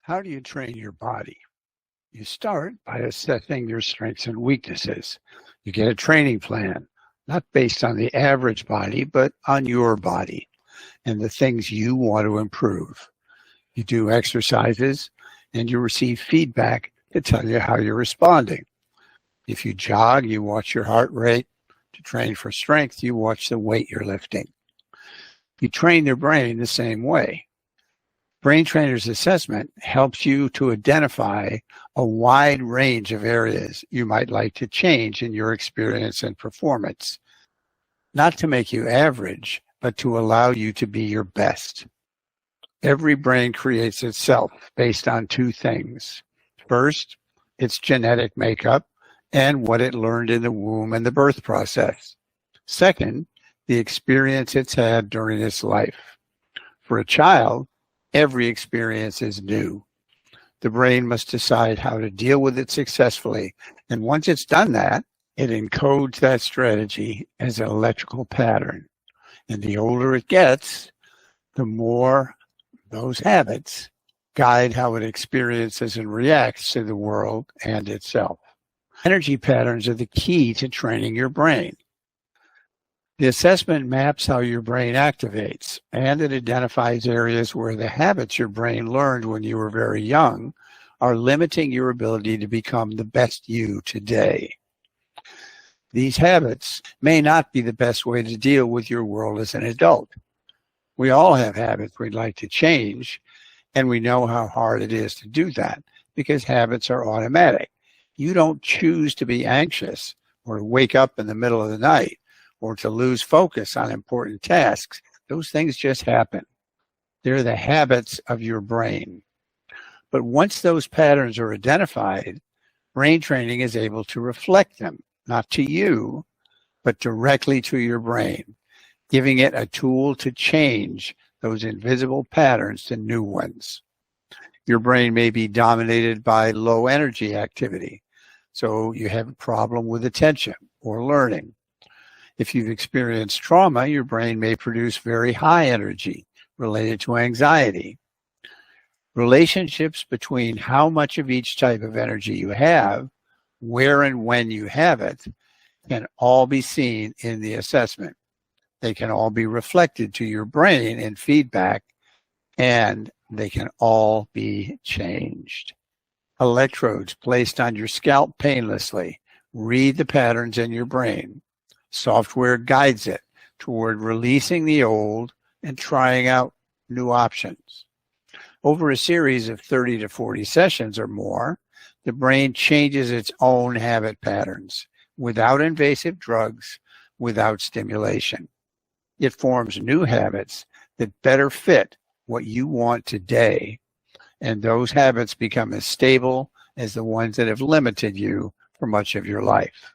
How do you train your body? You start by assessing your strengths and weaknesses. You get a training plan, not based on the average body, but on your body and the things you want to improve. You do exercises and you receive feedback to tell you how you're responding. If you jog, you watch your heart rate. To train for strength, you watch the weight you're lifting. You train your brain the same way. Brain Trainer's assessment helps you to identify a wide range of areas you might like to change in your experience and performance, not to make you average, but to allow you to be your best. Every brain creates itself based on two things. First, its genetic makeup and what it learned in the womb and the birth process. Second, the experience it's had during its life. For a child, every experience is new. The brain must decide how to deal with it successfully. And once it's done that, it encodes that strategy as an electrical pattern. And the older it gets, the more those habits guide how it experiences and reacts to the world and itself. Energy patterns are the key to training your brain. The assessment maps how your brain activates, and it identifies areas where the habits your brain learned when you were very young are limiting your ability to become the best you today. These habits may not be the best way to deal with your world as an adult. We all have habits we'd like to change, and we know how hard it is to do that because habits are automatic. You don't choose to be anxious or to wake up in the middle of the night or to lose focus on important tasks. Those things just happen. They're the habits of your brain. But once those patterns are identified, brain training is able to reflect them, not to you, but directly to your brain, giving it a tool to change those invisible patterns to new ones. Your brain may be dominated by low energy activity, so you have a problem with attention or learning. If you've experienced trauma, your brain may produce very high energy related to anxiety. Relationships between how much of each type of energy you have, where and when you have it, can all be seen in the assessment. They can all be reflected to your brain in feedback, and they can all be changed. Electrodes placed on your scalp painlessly read the patterns in your brain. Software guides it toward releasing the old and trying out new options. Over a series of 30 to 40 sessions or more, the brain changes its own habit patterns without invasive drugs, without stimulation. It forms new habits that better fit what you want today, and those habits become as stable as the ones that have limited you for much of your life.